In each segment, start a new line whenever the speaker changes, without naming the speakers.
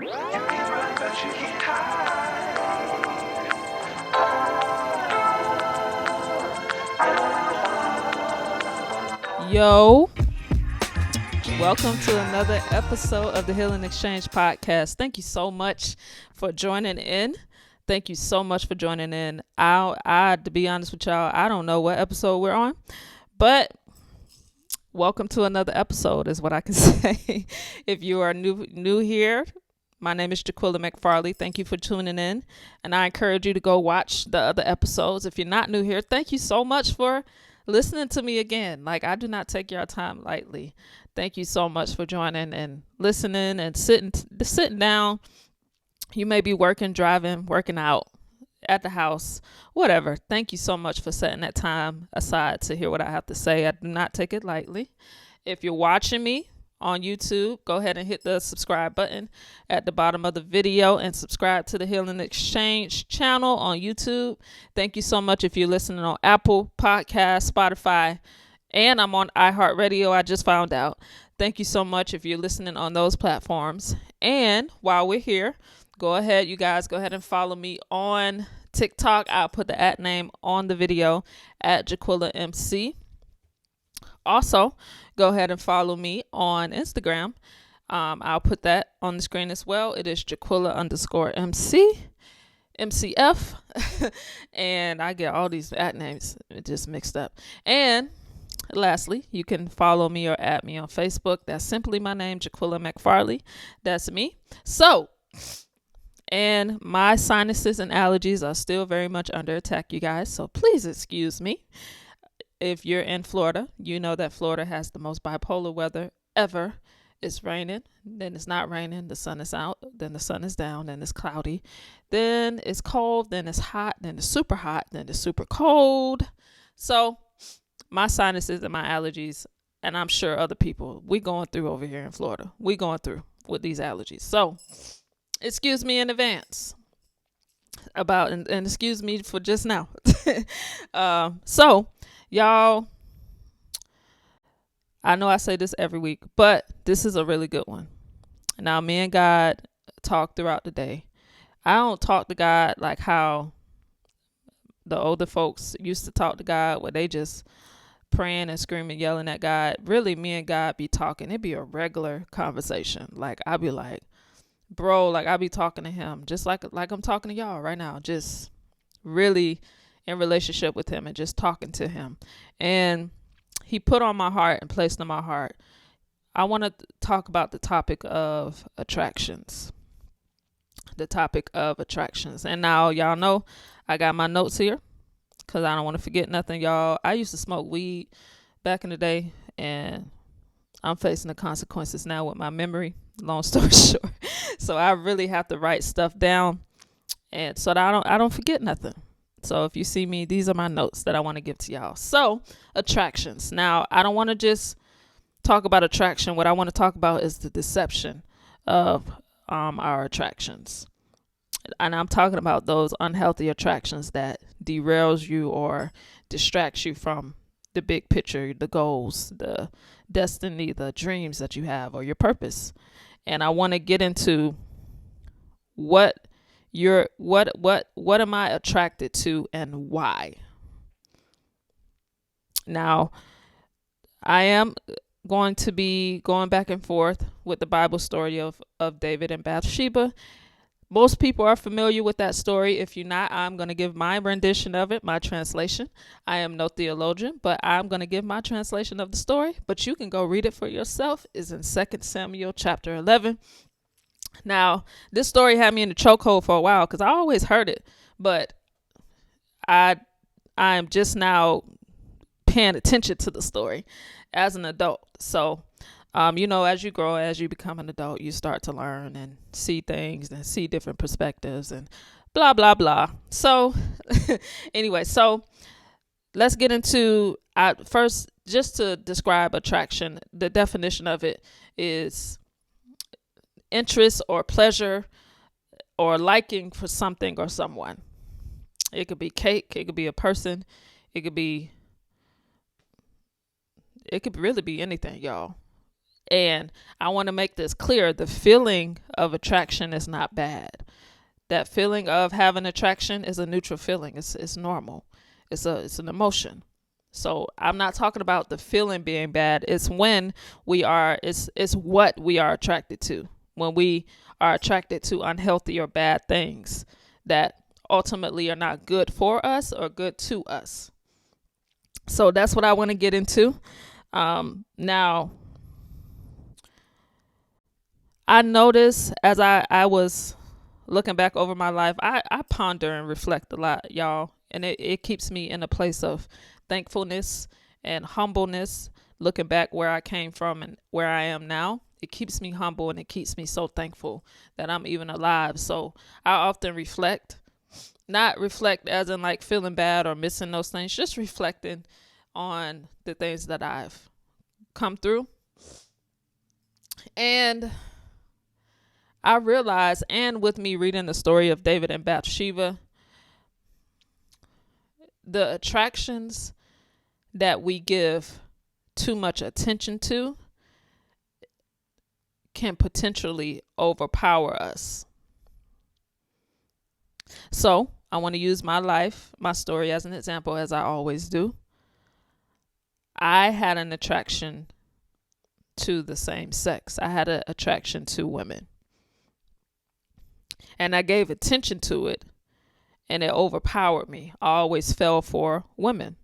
You can run, but you can't hide.
Yo, welcome to another episode of the Healing Exchange podcast. Thank you so much for joining in. Thank you so much for joining in. To be honest with y'all, I don't know what episode we're on, but welcome to another episode is what I can say. If you are new here, my name is Jacquilla McFarley. Thank you for tuning in, and I encourage you to go watch the other episodes. If you're not new here, thank you so much for listening to me again. Like, I do not take your time lightly. Thank you so much for joining and listening and sitting down. You may be working, driving, working out, at the house, whatever. Thank you so much for setting that time aside to hear what I have to say. I do not take it lightly. If you're watching me on YouTube, go ahead and hit the subscribe button at the bottom of the video and subscribe to the Healing Exchange channel on YouTube. Thank you so much if you're listening on Apple Podcasts, Spotify, and I'm on iHeartRadio. I just found out. Thank you so much if you're listening on those platforms. And while we're here, you guys go ahead and follow me on TikTok. I'll put the @ name on the video at Jacquilla MC. Also, go ahead and follow me on Instagram. I'll put that on the screen as well. It is Jacquilla_MC, MCF. And I get all these @ names just mixed up. And lastly, you can follow me or @ me on Facebook. That's simply my name, Jacquilla McFarley. That's me. And my sinuses and allergies are still very much under attack, you guys. So please excuse me. If you're in Florida, you know that Florida has the most bipolar weather ever. It's raining, then it's not raining, the sun is out, then the sun is down, then it's cloudy, then it's cold, then it's hot, then it's super hot, then it's super cold. So my sinuses and my allergies, and I'm sure other people, we going through over here in Florida. We going through with these allergies. So excuse me in advance and excuse me for just now. So y'all, I know I say this every week, but this is a really good one. Now, me and God talk throughout the day. I don't talk to God like how the older folks used to talk to God, where they just praying and screaming, yelling at God. Really, me and God be talking. It'd be a regular conversation. Like, I'd be like, bro, like I be talking to him just like I'm talking to y'all right now, just really in relationship with him and just talking to him. And he put on my heart and placed on my heart, I want to talk about the topic of attractions. And now y'all know I got my notes here because I don't want to forget nothing, y'all. I used to smoke weed back in the day, and I'm facing the consequences now with my memory, long story short. So I really have to write stuff down, and so that I don't forget nothing. So if you see me, these are my notes that I want to give to y'all. So, attractions. Now, I don't want to just talk about attraction. What I want to talk about is the deception of our attractions. And I'm talking about those unhealthy attractions that derails you or distracts you from the big picture, the goals, the destiny, the dreams that you have, or your purpose. And I want to get into what am I attracted to and why. Now, I am going to be going back and forth with the Bible story of David and Bathsheba. Most people are familiar with that story. If you're not, I'm going to give my rendition of it, my translation. I am no theologian, but I'm going to give my translation of the story. But you can go read it for yourself. It's in 2 Samuel chapter 11. Now, this story had me in the chokehold for a while because I always heard it, but I'm just now paying attention to the story as an adult. So, as you grow, as you become an adult, you start to learn and see things and see different perspectives and blah, blah, blah. So anyway, so let's get into first, just to describe attraction. The definition of it is interest or pleasure or liking for something or someone. It could be cake, it could be a person, it could really be anything, y'all. And I want to make this clear. The feeling of attraction is not bad. That feeling of having attraction is a neutral feeling. It's normal. It's an emotion. So I'm not talking about the feeling being bad. It's when it's what we are attracted to. When we are attracted to unhealthy or bad things that ultimately are not good for us or good to us. So that's what I want to get into. Now, I noticed as I was looking back over my life, I ponder and reflect a lot, y'all. And it keeps me in a place of thankfulness and humbleness, looking back where I came from and where I am now. It keeps me humble and it keeps me so thankful that I'm even alive. So I often reflect, not reflect as in like feeling bad or missing those things, just reflecting on the things that I've come through. And I realized, and with me reading the story of David and Bathsheba, the attractions that we give too much attention to can potentially overpower us. So I want to use my life, my story as an example, as I always do. I had an attraction to the same sex. I had an attraction to women. And I gave attention to it, and it overpowered me. I always fell for women.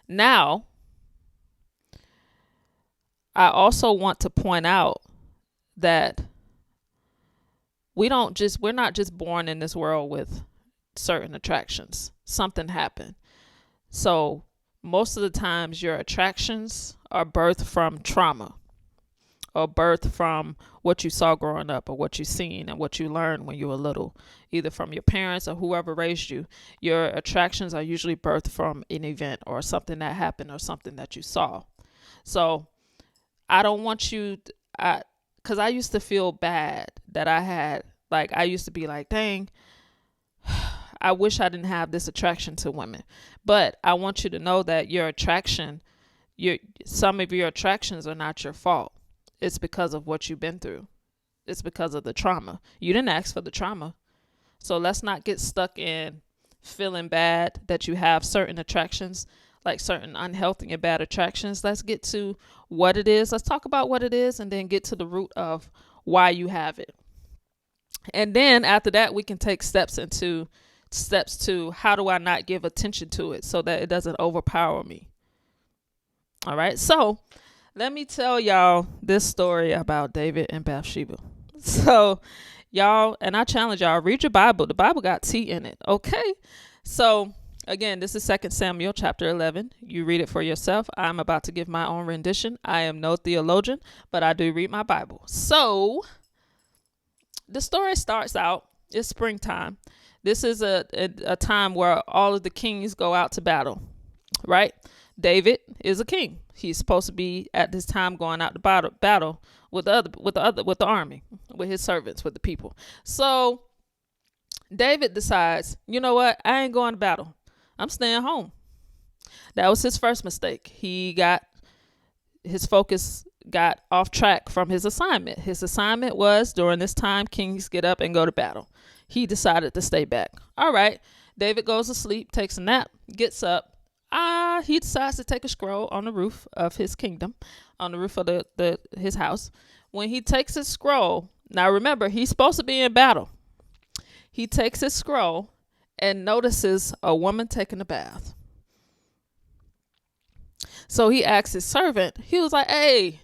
Now, I also want to point out that we're not just born in this world with certain attractions. Something happened. So most of the times your attractions are birthed from trauma or birthed from what you saw growing up or what you seen and what you learned when you were little, either from your parents or whoever raised you. Your attractions are usually birthed from an event or something that happened or something that you saw. So I don't want you, because I used to feel bad that I used to be like, dang, I wish I didn't have this attraction to women. But I want you to know that some of your attractions are not your fault. It's because of what you've been through. It's because of the trauma. You didn't ask for the trauma. So let's not get stuck in feeling bad that you have certain attractions, like certain unhealthy and bad attractions. Let's get to what it is. Let's talk about what it is and then get to the root of why you have it. And then after that, we can take steps to how do I not give attention to it so that it doesn't overpower me. All right. So let me tell y'all this story about David and Bathsheba. So y'all, and I challenge y'all, read your Bible. The Bible got tea in it. Okay. So again, this is 2 Samuel chapter 11. You read it for yourself. I'm about to give my own rendition. I am no theologian, but I do read my Bible. So the story starts out, it's springtime. This is a time where all of the kings go out to battle, right? David is a king. He's supposed to be at this time going out to battle with the army, with his servants, with the people. So David decides, you know what? I ain't going to battle. I'm staying home. That was his first mistake. His focus got off track from his assignment. His assignment was, during this time, kings get up and go to battle. He decided to stay back. All right. David goes to sleep, takes a nap, gets up. He decides to take a scroll on the roof of his kingdom, on the roof of his house. When he takes his scroll, now remember, he's supposed to be in battle. He takes his scroll and notices a woman taking a bath. So he asks his servant, he was like, hey,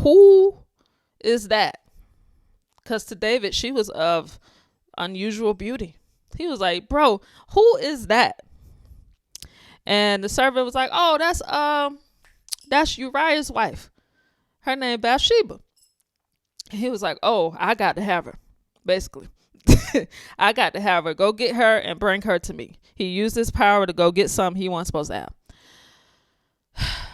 who is that? Because to David, she was of unusual beauty. He was like, bro, who is that? And the servant was like, oh, that's Uriah's wife. Her name Bathsheba. And he was like, oh, I got to have her, basically. I got to have her. Go get her and bring her to me. He used his power to go get something he wasn't supposed to have.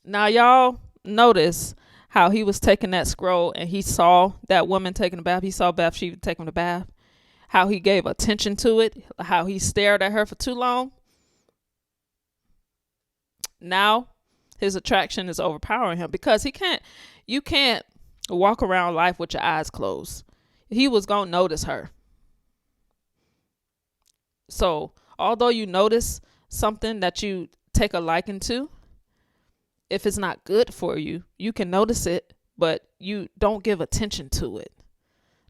Now, y'all notice how he was taking that scroll and he saw that woman taking a bath. He saw Bathsheba taking a bath. How he gave attention to it. How he stared at her for too long. Now, his attraction is overpowering him because you can't walk around life with your eyes closed. He was going to notice her. So although you notice something that you take a liking to, if it's not good for you, you can notice it, but you don't give attention to it.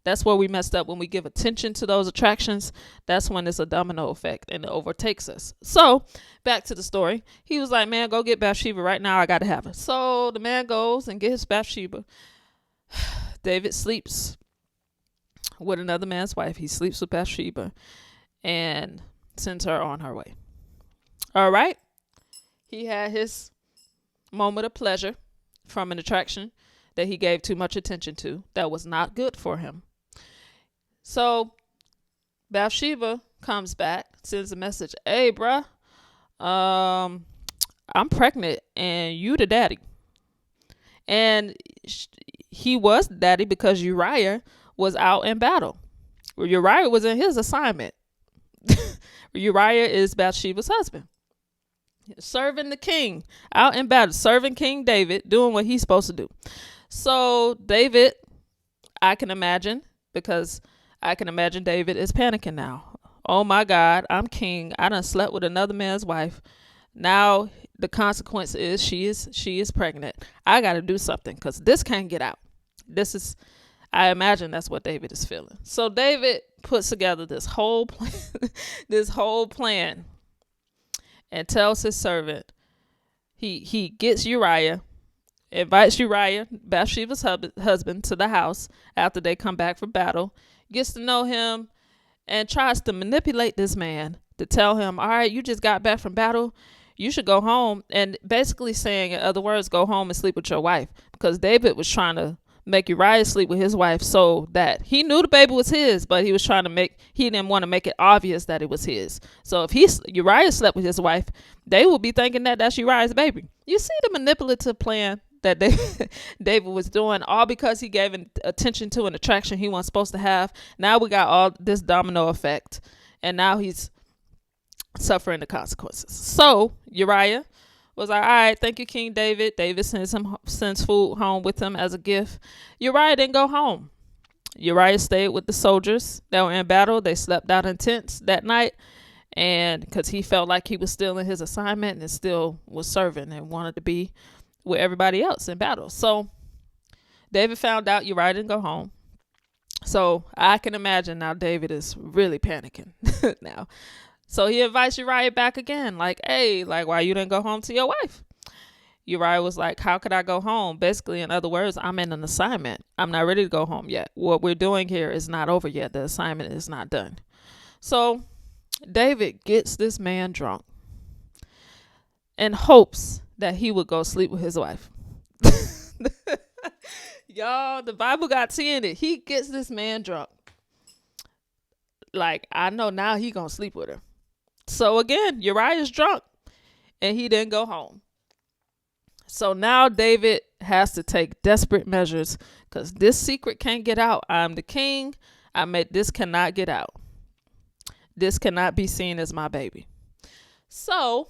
That's where we messed up. When we give attention to those attractions, that's when it's a domino effect and it overtakes us. So back to the story. He was like, man, go get Bathsheba right now. I got to have her. So the man goes and gets Bathsheba. David sleeps with another man's wife. He sleeps with Bathsheba and sends her on her way. All right. He had his moment of pleasure from an attraction that he gave too much attention to that was not good for him. So Bathsheba comes back, sends a message, hey bruh, I'm pregnant and you the daddy. And he was the daddy because Uriah was out in battle. Uriah was in his assignment. Uriah is Bathsheba's husband, serving the king, out in battle, serving King David, doing what he's supposed to do. So David, I can imagine David is panicking now. Oh my God, I'm king. I done slept with another man's wife. Now the consequence is she is pregnant. I got to do something because this can't get out. I imagine that's what David is feeling. So David puts together this whole plan, and tells his servant, he gets Uriah, invites Uriah, Bathsheba's husband, to the house after they come back from battle, gets to know him, and tries to manipulate this man to tell him, all right, you just got back from battle, you should go home, and basically saying, in other words, go home and sleep with your wife, because David was trying to make Uriah sleep with his wife so that he knew the baby was his, but he didn't want to make it obvious that it was his. So if Uriah slept with his wife, they would be thinking that that's Uriah's baby. You see the manipulative plan that David was doing, all because he gave attention to an attraction he wasn't supposed to have. Now we got all this domino effect, and now he's suffering the consequences. So Uriah was like, all right, thank you, King David. David sends food home with him as a gift. Uriah didn't go home. Uriah stayed with the soldiers that were in battle. They slept out in tents that night, and because he felt like he was still in his assignment and still was serving and wanted to be with everybody else in battle. So David found out Uriah didn't go home. So I can imagine now David is really panicking now. So he invites Uriah back again, like, hey, like, why you didn't go home to your wife? Uriah was like, how could I go home? Basically, in other words, I'm in an assignment. I'm not ready to go home yet. What we're doing here is not over yet. The assignment is not done. So David gets this man drunk in hopes that he would go sleep with his wife. Y'all, the Bible got tea in it. He gets this man drunk. Like, I know now he gonna sleep with her. So again, Uriah's drunk and he didn't go home. So now David has to take desperate measures because this secret can't get out. I'm the king. This cannot get out. This cannot be seen as my baby. So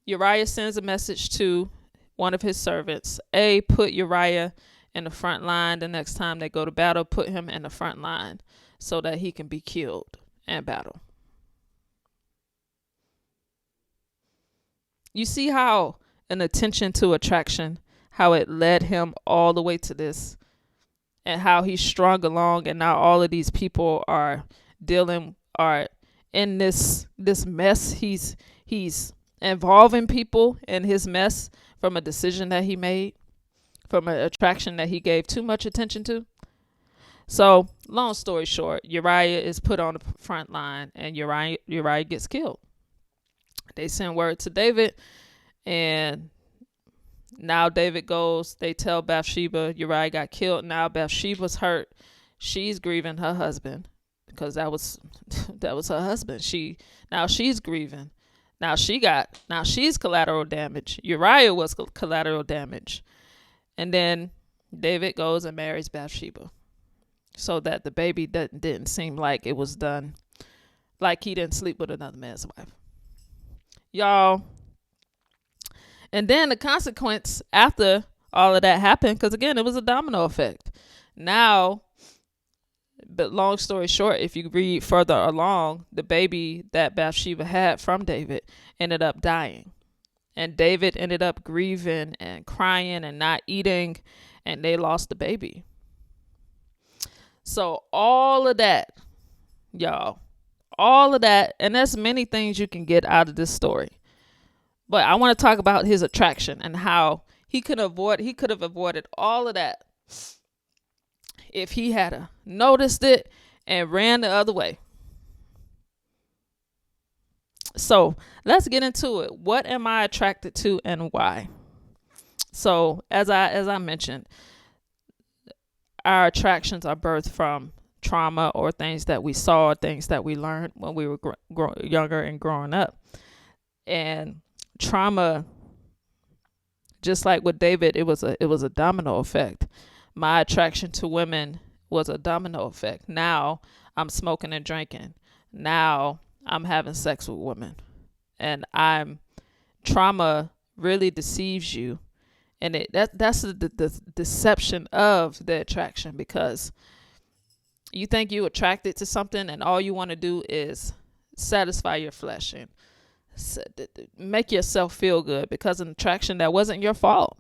Uriah sends a message to one of his servants. Put Uriah in the front line. The next time they go to battle, put him in the front line so that he can be killed in battle. You see how an attention to attraction, how it led him all the way to this, and how he strung along, and now all of these people are in this mess. He's involving people in his mess from a decision that he made, from an attraction that he gave too much attention to. So, long story short, Uriah is put on the front line, and Uriah gets killed. They send word to David, and now David goes. They tell Bathsheba Uriah got killed. Now Bathsheba's hurt. She's grieving her husband because that was her husband. She's grieving. Now she's collateral damage. Uriah was collateral damage, and then David goes and marries Bathsheba, so that the baby didn't seem like it was done, like he didn't sleep with another man's wife. Y'all, And then the consequence after all of that happened, because again, it was a domino effect. Now, but long story short, if you read further along, the baby that Bathsheba had from David ended up dying. And David ended up grieving and crying and not eating, and they lost the baby. So all of that, y'all, all of that, and there's many things you can get out of this story. But I want to talk about his attraction and how he could have avoided all of that if he had noticed it and ran the other way. So let's get into it. What am I attracted to and why? So as I mentioned, our attractions are birthed from trauma or things that we saw, things that we learned when we were younger and growing up. And trauma, just like with David, it was a domino effect. My attraction to women was a domino effect. Now I'm smoking and drinking. Now I'm having sex with women. And trauma really deceives you. And that's the deception of the attraction, because you think you're attracted to something and all you want to do is satisfy your flesh and make yourself feel good because of an attraction that wasn't your fault.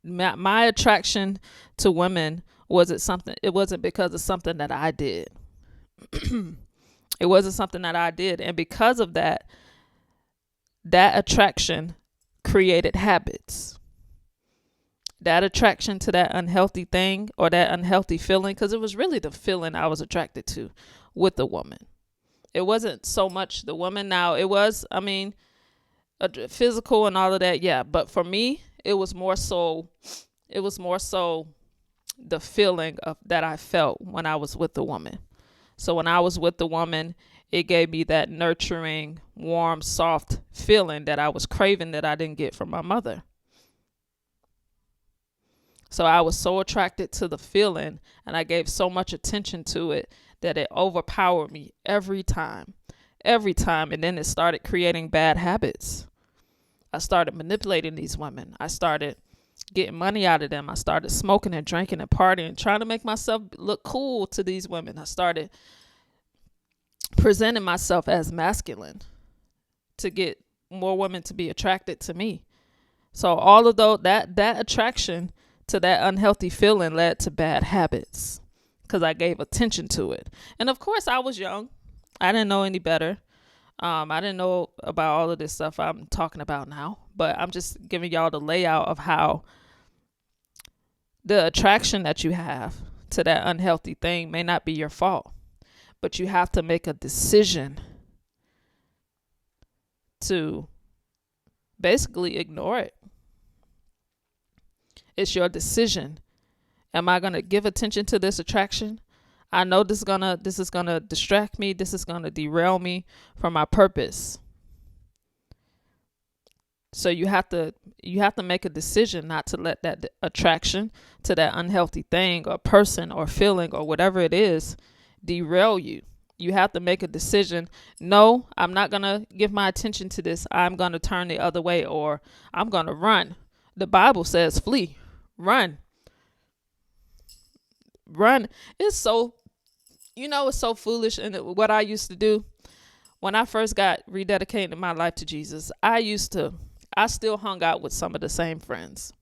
My attraction to women it wasn't because of something that I did. It wasn't something that I did. And because of that attraction created habits. That attraction to that unhealthy thing or that unhealthy feeling, because it was really the feeling I was attracted to with the woman. It wasn't so much the woman. Now it was, physical and all of that. Yeah. But for me, it was more so the feeling of that I felt when I was with the woman. So when I was with the woman, it gave me that nurturing, warm, soft feeling that I was craving that I didn't get from my mother. So I was so attracted to the feeling and I gave so much attention to it that it overpowered me every time. And then it started creating bad habits. I started manipulating these women. I started getting money out of them. I started smoking and drinking and partying, trying to make myself look cool to these women. I started presenting myself as masculine to get more women to be attracted to me. So all of that attraction to that unhealthy feeling led to bad habits because I gave attention to it. And of course I was young. I didn't know any better. I didn't know about all of this stuff I'm talking about now, but I'm just giving y'all the layout of how the attraction that you have to that unhealthy thing may not be your fault, but you have to make a decision to basically ignore it. It's your decision. Am I going to give attention to this attraction? I know this is gonna distract me. This is gonna derail me from my purpose. So you have to make a decision not to let that attraction to that unhealthy thing or person or feeling or whatever it is derail you. You have to make a decision. No, I'm not gonna give my attention to this. I'm gonna turn the other way, or I'm gonna run. The Bible says flee, run. It's so foolish. And what I used to do when I first got rededicated my life to Jesus, I still hung out with some of the same friends.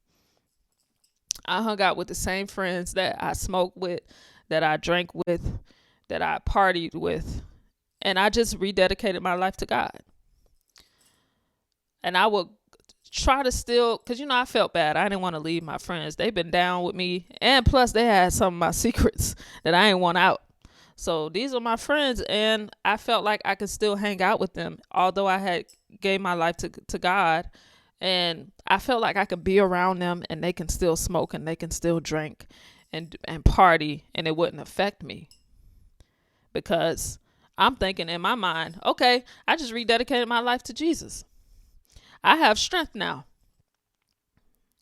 I hung out with the same friends that I smoked with, that I drank with, that I partied with. And I just rededicated my life to God. And I would try to still, because I felt bad. I didn't want to leave my friends. They've been down with me, and plus they had some of my secrets that I didn't want out. So these are my friends, and I felt like I could still hang out with them, although I had gave my life to God, and I felt like I could be around them, and they can still smoke, and they can still drink, and party, and it wouldn't affect me, because I'm thinking in my mind, okay, I just rededicated my life to Jesus. I have strength now.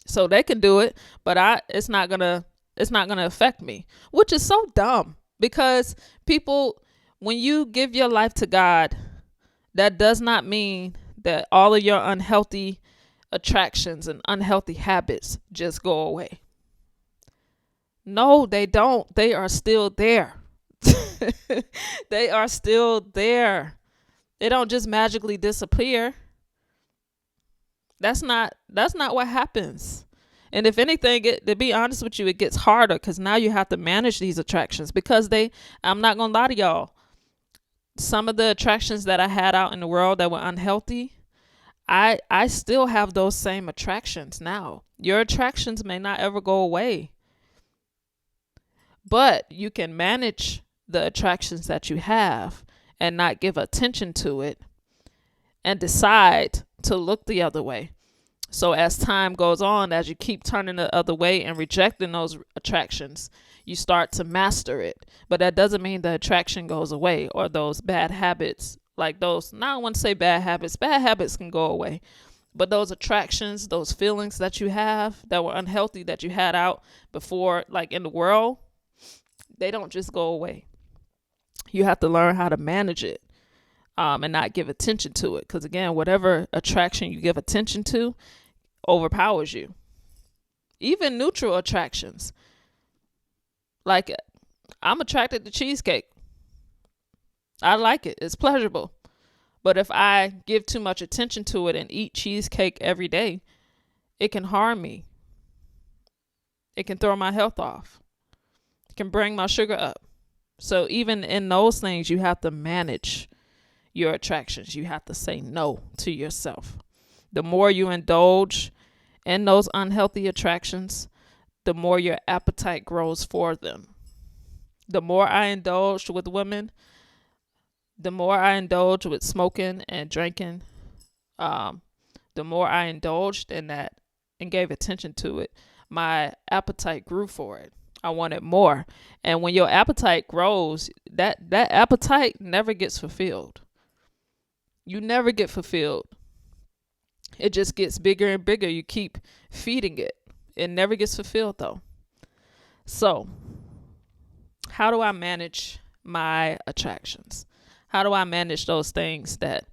So they can do it, but it's not gonna affect me, which is so dumb, because people, when you give your life to God, that does not mean that all of your unhealthy attractions and unhealthy habits just go away. No, they don't. They are still there. They are still there. They don't just magically disappear. That's not what happens. And if anything, to be honest with you, it gets harder because now you have to manage these attractions because I'm not going to lie to y'all. Some of the attractions that I had out in the world that were unhealthy, I still have those same attractions now. Your attractions may not ever go away, but you can manage the attractions that you have and not give attention to it and decide to look the other way. So as time goes on, as you keep turning the other way and rejecting those attractions, you start to master it. But that doesn't mean the attraction goes away or those bad habits, like those, now I want to say bad habits can go away. But those attractions, those feelings that you have that were unhealthy that you had out before, like in the world, they don't just go away. You have to learn how to manage it and not give attention to it. Because again, whatever attraction you give attention to overpowers you. Even neutral attractions. Like, I'm attracted to cheesecake. I like it. It's pleasurable. But if I give too much attention to it and eat cheesecake every day, it can harm me. It can throw my health off. It can bring my sugar up. So even in those things, you have to manage your attractions. You have to say no to yourself. The more you indulge in those unhealthy attractions, the more your appetite grows for them. The more I indulged with women, the more I indulged with smoking and drinking, the more I indulged in that and gave attention to it, my appetite grew for it. I wanted more. And when your appetite grows, that appetite never gets fulfilled. You never get fulfilled. It just gets bigger and bigger. You keep feeding it. It never gets fulfilled though. So, how do I manage my attractions? How do I manage those things that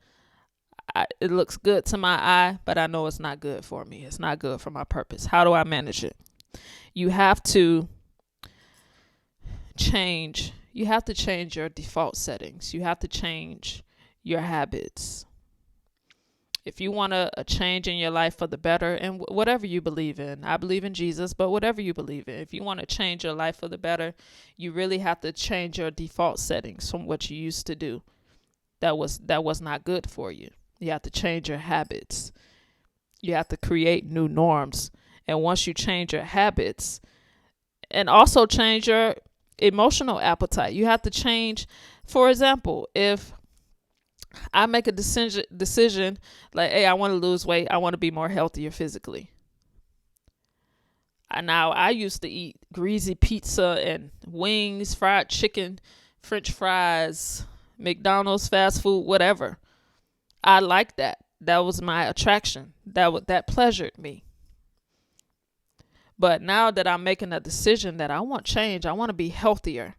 it looks good to my eye, but I know it's not good for me. It's not good for my purpose. How do I manage it? You have to change your default settings. You have to change your habits. If you want a change in your life for the better, and whatever you believe in, I believe in Jesus, but whatever you believe in, if you want to change your life for the better, you really have to change your default settings from what you used to do. That was not good for you. You have to change your habits. You have to create new norms. And once you change your habits, and also change your emotional appetite, you have to change. For example, if I make a decision like, hey, I want to lose weight. I want to be more healthier physically. Now, I used to eat greasy pizza and wings, fried chicken, French fries, McDonald's, fast food, whatever. I liked that. That was my attraction. That pleasured me. But now that I'm making a decision that I want change, I want to be healthier.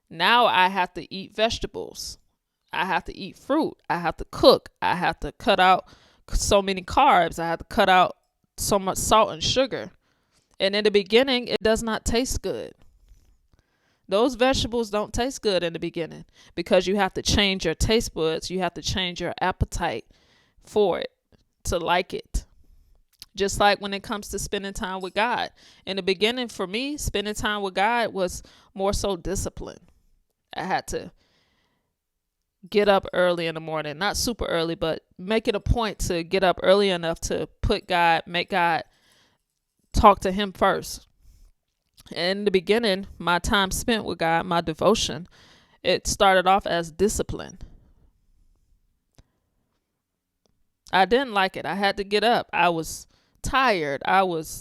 Now I have to eat vegetables. I have to eat fruit. I have to cook. I have to cut out so many carbs. I have to cut out so much salt and sugar. And in the beginning, it does not taste good. Those vegetables don't taste good in the beginning because you have to change your taste buds. You have to change your appetite for it to like it. Just like when it comes to spending time with God. In the beginning, for me, spending time with God was more so discipline. I had to get up early in the morning, not super early, but make it a point to get up early enough to make God, talk to him first. And in the beginning, my time spent with God, my devotion, it started off as discipline. I didn't like it. I had to get up. I was tired.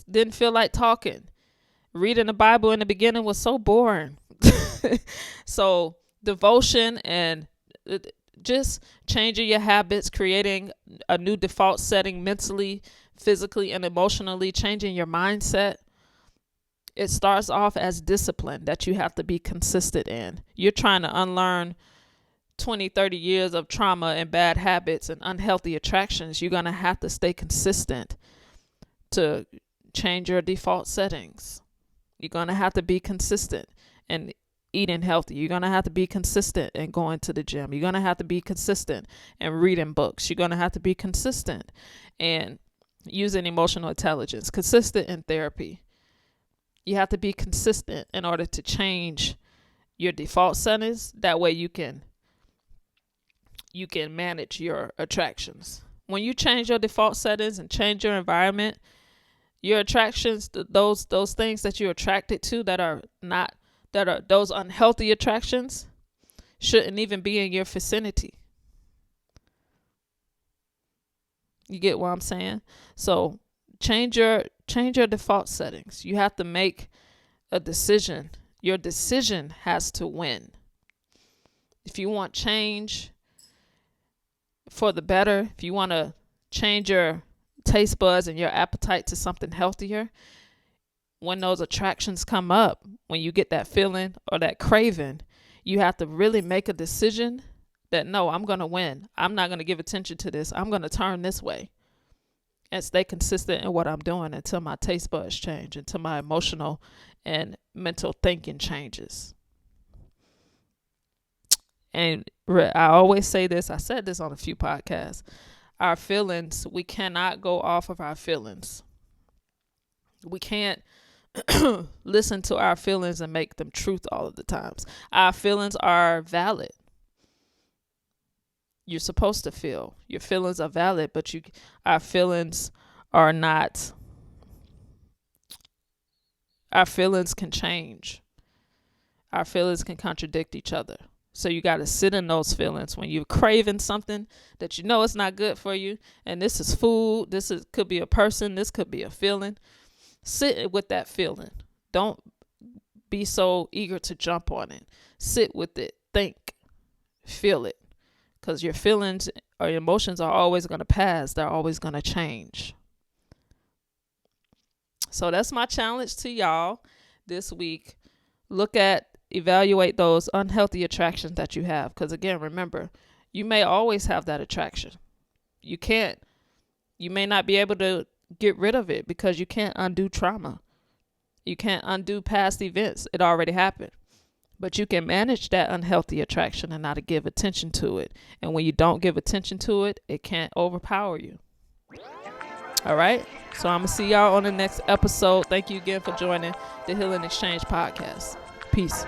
Didn't feel like talking. Reading the Bible in the beginning was so boring. So devotion and just changing your habits, creating a new default setting mentally, physically, and emotionally, changing your mindset. It starts off as discipline that you have to be consistent in. You're trying to unlearn 20, 30 years of trauma and bad habits and unhealthy attractions, you're going to have to stay consistent to change your default settings. You're going to have to be consistent in eating healthy. You're going to have to be consistent in going to the gym. You're going to have to be consistent in reading books. You're going to have to be consistent in using emotional intelligence, consistent in therapy. You have to be consistent in order to change your default settings. That way you can manage your attractions. When you change your default settings and change your environment, your attractions, those things that you're attracted to that are those unhealthy attractions, shouldn't even be in your vicinity. You get what I'm saying? So change your default settings. You have to make a decision. Your decision has to win. If you want change for the better, if you want to change your taste buds and your appetite to something healthier, when those attractions come up, when you get that feeling or that craving, you have to really make a decision that, no, I'm going to win. I'm not going to give attention to this. I'm going to turn this way and stay consistent in what I'm doing until my taste buds change, until my emotional and mental thinking changes. And I always say this, I said this on a few podcasts, our feelings, we cannot go off of our feelings. We can't listen to our feelings and make them truth all of the times. Our feelings are valid. You're supposed to feel. Your feelings are valid, but our feelings are not. Our feelings can change. Our feelings can contradict each other. So you got to sit in those feelings when you're craving something that you know it's not good for you. And this is food. Could be a person. This could be a feeling. Sit with that feeling. Don't be so eager to jump on it. Sit with it. Think. Feel it. Because your feelings or your emotions are always going to pass. They're always going to change. So that's my challenge to y'all this week. Evaluate those unhealthy attractions that you have. Because again, remember, you may always have that attraction. You may not be able to get rid of it because you can't undo trauma. You can't undo past events. It already happened. But you can manage that unhealthy attraction and not to give attention to it. And when you don't give attention to it, it can't overpower you. All right? So I'm going to see y'all on the next episode. Thank you again for joining the Healing Exchange podcast. Peace.